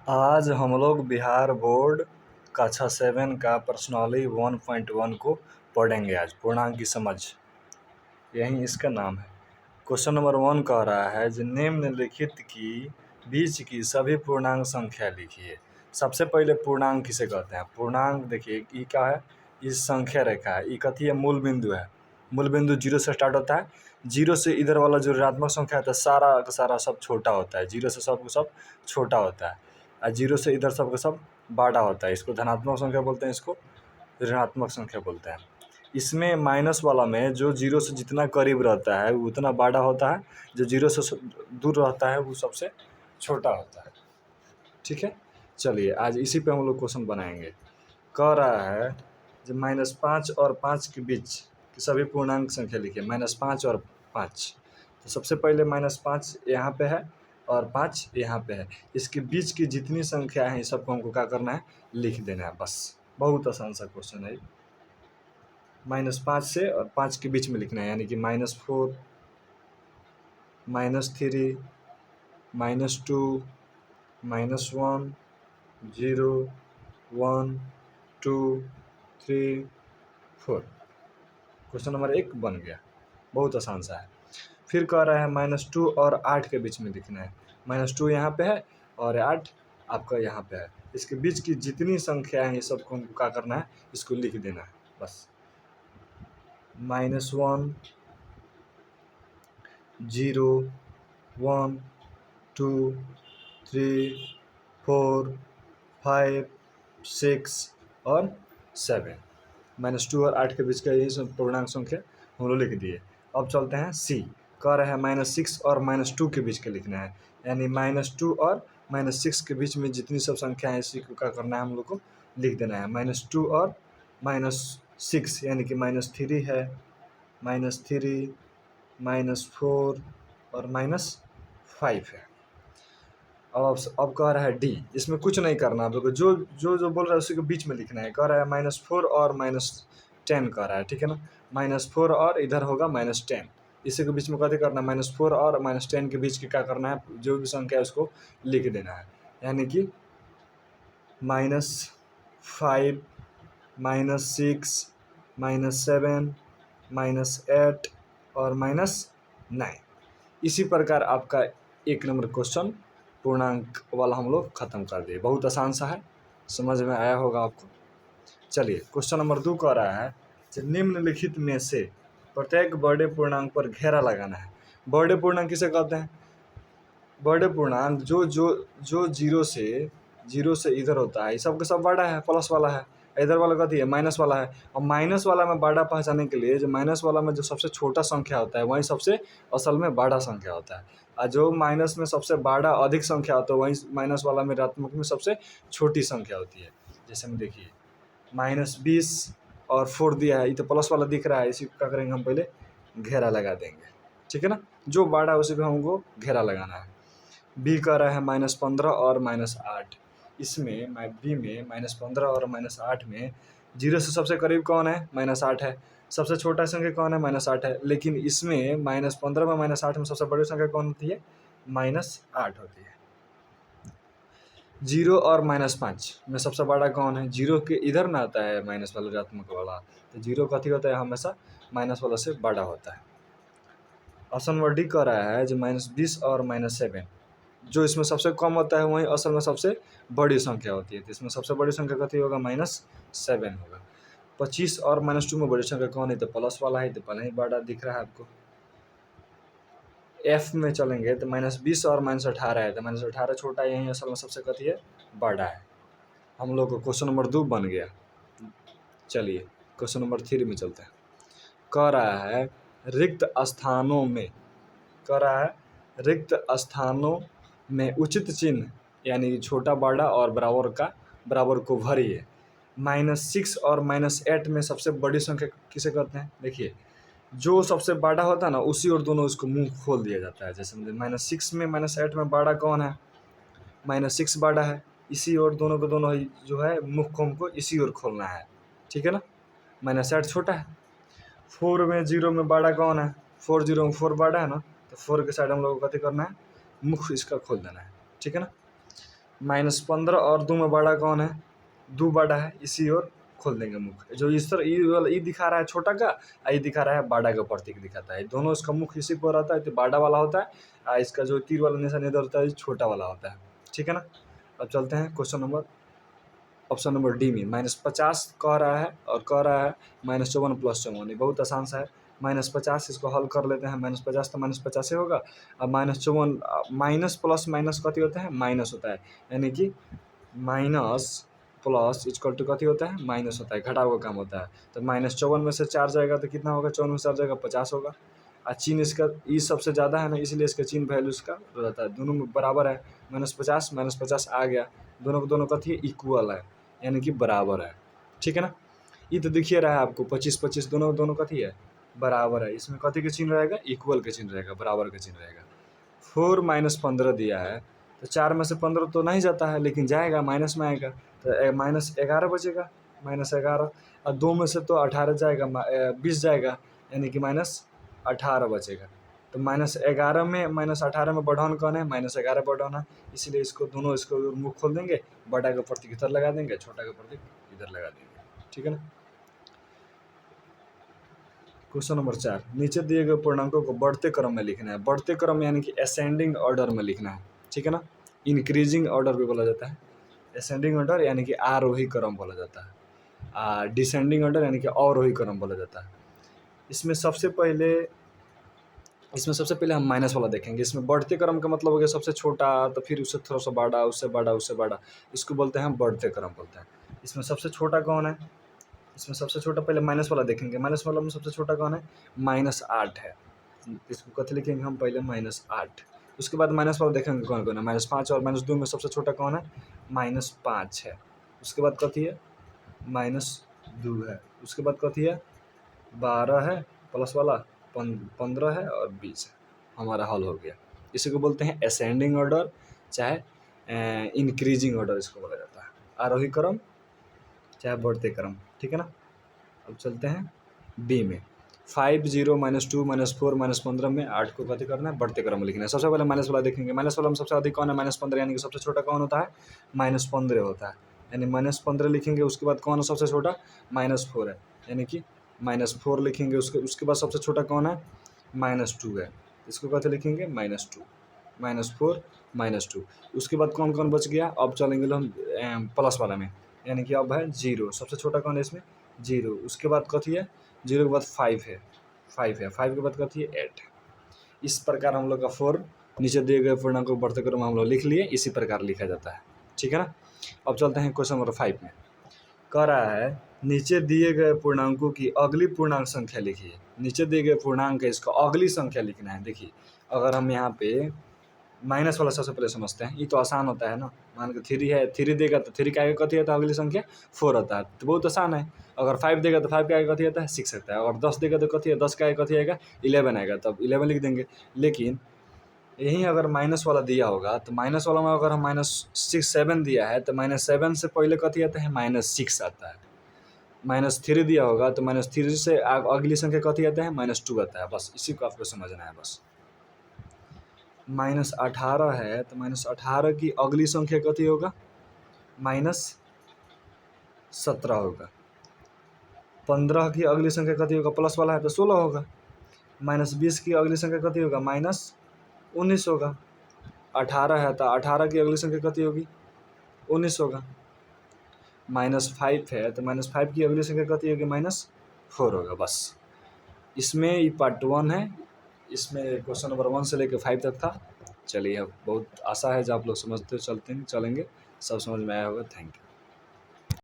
आज हम लोग बिहार बोर्ड कक्षा 7 का प्रश्नावली 1.1 को पढ़ेंगे। आज पूर्णांक की समझ, यही इसका नाम है। क्वेश्चन नंबर 1 कह रहा है जो निम्नलिखित की बीच की सभी पूर्णांक संख्या लिखिए। सबसे पहले पूर्णांक किसे कहते हैं? पूर्णांक देखिए ई क्या है, इस संख्या रेखा है, ई कथी है, मूल बिंदु है। मूल बिंदु 0 से स्टार्ट होता है। 0 से इधर वाला जो ऋणात्मक संख्या होता है सारा का सारा सब छोटा होता है। 0 से सब छोटा होता है और 0 से इधर सब का सब बड़ा होता है। इसको धनात्मक संख्या बोलते हैं, इसको ऋणात्मक संख्या बोलते हैं। इसमें माइनस वाला में जो 0 से जितना करीब रहता है वो उतना बड़ा होता है, जो 0 से दूर रहता है वो सबसे छोटा होता है। ठीक है, चलिए आज इसी पे हम लोग क्वेश्चन बनाएंगे। कह रहा है जो -5 और 5 के बीच की सभी पूर्णांक संख्या लिखिए। -5 और 5, तो सबसे पहले -5 यहाँ पे है और 5 यहाँ पे है। इसके बीच की जितनी संख्या है सबको हमको क्या करना है, लिख देना है बस। बहुत आसान सा क्वेश्चन है। -5 से और 5 के बीच में लिखना है, यानी कि -4, -3, -2, -1, 0, 1, 2, 3, 4। क्वेश्चन नंबर 1 बन गया, बहुत आसान सा है। फिर कह रहा है -2 और 8 के बीच में लिखना है। -2 यहाँ पे है और 8 आपका यहाँ पे है। इसके बीच की जितनी संख्या है ये सबको हमको क्या करना है, इसको लिख देना है बस। -1, 0, 1, 2, 3, 4, 5, 6 और 7। -2 और 8 के बीच का यही सब पूर्णांक संख्या हम लोग लिख दिए। अब चलते हैं सी। कह रहे हैं -6 और -2 के बीच के लिखना है, यानी -2 और -6 के बीच में जितनी सब संख्या है इसी को क्या करना है, हम लोग को लिख देना है। -2 और -6 यानी कि -3 है, -3, -4 और -5 है। अब कह रहा है डी, इसमें कुछ नहीं करना आप लोग को, जो जो जो बोल रहा है उसी के बीच में लिखना है। कह रहा है -4 और -10 कह रहा है, ठीक है ना। -4 और इधर होगा -10, इसी के बीच में कथी करना है, -4 और -10 के बीच के क्या करना है, जो भी संख्या है उसको लिख देना है। यानी कि -5, -6, -7, -8 और -9। इसी प्रकार आपका 1 नंबर क्वेश्चन पूर्णांक वाला हम लोग खत्म कर दिए। बहुत आसान सा है, समझ में आया होगा आपको। चलिए क्वेश्चन नंबर 2 कह रहा है कि निम्नलिखित में से प्रत्येक बड़े पूर्णांक पर घेरा लगाना है। बड़े पूर्णांक किसे कहते हैं? बड़े पूर्णांक जो जो जो 0 से इधर होता है, सब का सब बड़ा है, प्लस वाला है। इधर वाला कथी है, माइनस वाला है। और माइनस वाला में बड़ा पहचानने के लिए जो माइनस वाला में जो सबसे छोटा संख्या होता है वही सबसे असल में बड़ा संख्या होता है, और जो माइनस में सबसे बड़ा अधिक संख्या होता है वही माइनस वाला में ऋणात्मक में सबसे छोटी संख्या होती है। जैसे में देखिए -20 और 4 दिया है, ये तो प्लस वाला दिख रहा है, इसी को क्या करेंगे हम, पहले घेरा लगा देंगे, ठीक है ना। जो बड़ा है उसी पे हमको घेरा लगाना है। बी कह रहा है -15 और -8। इसमें बी में -15 और -8 में 0 से सबसे करीब कौन है, -8 है। सबसे छोटा संख्या कौन है, -8 है। लेकिन इसमें -15 में -8 में सबसे बड़ी संख्या कौन होती है, -8 होती है। 0 और -5 में सबसे बड़ा कौन है, 0 के इधर में आता है माइनस वाला, ऋणात्मक वाला, तो 0 कथी होता है, हमेशा माइनस वाला से बड़ा होता है। ऑप्शन नंबर डी कह रहा है जो -20 और -7, जो इसमें सबसे कम होता है वही असल में सबसे बड़ी संख्या होती है। तो इसमें सबसे बड़ी संख्या कथी होगा, -7 होगा। 25 और -2 में बड़ी संख्या कौन है, तो प्लस वाला है, तो पहले ही बड़ा दिख रहा है आपको। एफ में चलेंगे तो -20 और -18 है, तो -18 छोटा है, यही असल में सबसे कथी है, बड़ा है। हम लोग को क्वेश्चन नंबर 2 बन गया। चलिए क्वेश्चन नंबर 3 में चलते हैं। कह रहा है रिक्त स्थानों में, कह रहा है रिक्त स्थानों में उचित चिन्ह यानी छोटा बड़ा और बराबर को भरिए। -6 और -8 में सबसे बड़ी संख्या किसे कहते हैं? देखिए जो सबसे बड़ा होता है ना उसी और दोनों उसको मुंह खोल दिया जाता है। जैसे -6 में -8 में बड़ा कौन है, -6 बड़ा है, इसी और दोनों को दोनों जो है मुख को हमको इसी ओर खोलना है, ठीक है ना। -8 छोटा है। 4 में 0 में बड़ा कौन है, 4 0 में 4 बड़ा है ना, तो 4 के साइड हम लोग को कथी करना है, मुख इसका खोल देना है, ठीक है ना। -15 और 2 में बड़ा कौन है? 2 बड़ा है, इसी ओर खोल देंगे मुख। जो इस तरह ये वाला ये दिखा रहा है छोटा का, ये दिखा रहा है बड़ा का प्रतीक दिखाता है। दोनों इसका मुख इसी पर रहता है तो बड़ा वाला होता है, इसका जो तीर वाला निशान इधर होता है छोटा वाला होता है। ठीक है ना। अब चलते हैं ऑप्शन नंबर डी में। -50 कह रहा है और कह रहा है -54 + 54। ये बहुत आसान सा है। -50 इसको हल कर लेते हैं। -50 तो -50 ही होगा। अब -54 माइनस प्लस माइनस कथी होता है? माइनस होता है। यानी कि माइनस प्लस इक्वल टू कथी होता है? माइनस होता है, घटाव का काम होता है। तो -54 में से 4 जाएगा तो कितना होगा? 54 में से 4 जाएगा 50 होगा। चिन्ह इसका ई सबसे ज़्यादा है ना, इसलिए इसका चिन्ह वैल्यू इसका रहता है। दोनों में बराबर है। -50 आ गया। दोनों को दोनों कथी है? इक्वल है, यानी कि बराबर है। ठीक है ना। ये तो दिख ही रहा है आपको 25-25 दोनों कथी है? बराबर है। इसमें कथी के चिन्ह रहेगा? इक्वल के चिन्ह रहेगा, बराबर के चिन्ह रहेगा। 4 - 15 दिया है तो 4 में से 15 तो नहीं जाता है, लेकिन जाएगा माइनस में आएगा तो -11 बचेगा। -11 और 2 में से तो 18 जाएगा, 20 जाएगा, यानी कि -18 बचेगा। तो -11 में -18 में बढ़ौन कौन है? -11 बढ़ौन है। इसीलिए इसको मुँह खोल देंगे, बड़ा का प्रतीक इधर लगा देंगे, छोटा का प्रतीक इधर लगा देंगे। ठीक है ना। क्वेश्चन नंबर 4, नीचे दिए गए पूर्णांकों को बढ़ते क्रम में लिखना है। बढ़ते क्रम यानी कि असेंडिंग ऑर्डर में लिखना है। ठीक है ना। इंक्रीजिंग ऑर्डर भी बोला जाता है। असेंडिंग ऑर्डर यानी कि आरोही क्रम बोला जाता है। डिसेंडिंग ऑर्डर यानी कि अवरोही क्रम बोला जाता है। इसमें सबसे पहले हम माइनस वाला देखेंगे। इसमें बढ़ते क्रम का मतलब हो गया सबसे छोटा, तो फिर उससे थोड़ा सा बड़ा, उससे बड़ा, उससे बड़ा, इसको बोलते हैं हम बढ़ते क्रम बोलते हैं। इसमें सबसे छोटा कौन है? इसमें सबसे छोटा पहले माइनस वाला देखेंगे। माइनस वाला में सबसे छोटा कौन है? -8 है। इसको कथी लिखेंगे हम? पहले -8। उसके बाद माइनस वाला देखेंगे कौन कौन है। -5 और -2 में सबसे छोटा कौन है? -5 है। उसके बाद कथी है? -2 है। उसके बाद कथी है? 12 है, प्लस वाला 15 है और 20 है। हमारा हल हो गया। इसी को बोलते हैं असेंडिंग ऑर्डर, चाहे इंक्रीजिंग ऑर्डर इसको बोला जाता है। आरोही क्रम चाहे बढ़ते क्रम। ठीक है ना। अब चलते हैं बी में। 5 0 -2 -4 -15 में 8 को कथी करना है? बढ़ते क्रम में लिखना है। सबसे पहले माइनस वाला देखेंगे। माइनस वाला में सबसे अधिक कौन है? -15, यानी कि सबसे छोटा कौन होता है? -15 होता है। यानी -15 लिखेंगे। उसके बाद कौन है सबसे छोटा? -4 है, यानी कि -4 लिखेंगे। उसके बाद सबसे छोटा कौन है? -2 है। इसको कथी लिखेंगे? -2 -4 -2। उसके बाद कौन कौन बच गया? अब चलेंगे हम प्लस वाला में, यानी कि अब है 0। सबसे छोटा कौन है इसमें? 0। उसके बाद कथी है? 0 के बाद 5 है। 5 के बाद कथी है? 8 है। इस प्रकार हम लोग का 4 नीचे दिए गए पूर्णांकों को बढ़ते क्रम में हम लोग लिख लिए। इसी प्रकार लिखा जाता है। ठीक है ना। अब चलते हैं क्वेश्चन नंबर 5 में। कह रहा है नीचे दिए गए पूर्णांकों की अगली पूर्णांक संख्या लिखिए। नीचे दिए गए पूर्णांक है, इसको अगली संख्या लिखना है। देखिए, अगर हम यहाँ पे माइनस वाला सबसे पहले समझते हैं। ये तो आसान होता है ना। मान के 3 है, 3 देगा तो 3 का आगे कथी आता है? अगली संख्या 4 आता है, तो बहुत आसान है। अगर 5 देगा तो 5 का आगे कथी आता है? 6 आता है। अगर 10 देगा तो कथी है? 10 का आगे कथी आएगा? 11 आएगा, तब 11 लिख देंगे। लेकिन यहीं अगर माइनस वाला दिया होगा तो माइनस वाला में अगर हम -7 दिया है तो -7 से पहले कथी आता है? -6 आता है। -3 दिया होगा तो -3 से अगली संख्या कथी आता है? -2 आता है। बस इसी को आपको समझना है बस। -18 है तो -18 की अगली संख्या कथी होगा? -17 होगा। 15 की अगली संख्या कथी होगा? प्लस वाला है तो 16 होगा। -20 की अगली संख्या कथी होगा? -19 होगा। 18 है तो 18 की अगली संख्या कथी होगी? 19 होगा। -5 है तो -5 की अगली संख्या कथी होगी? -4 होगा। बस इसमें ये पार्ट 1 है। इसमें क्वेश्चन नंबर 1 से लेकर 5 तक था। चलिए, अब बहुत आशा है जो आप लोग समझते चलेंगे, सब समझ में आया होगा। Thank you.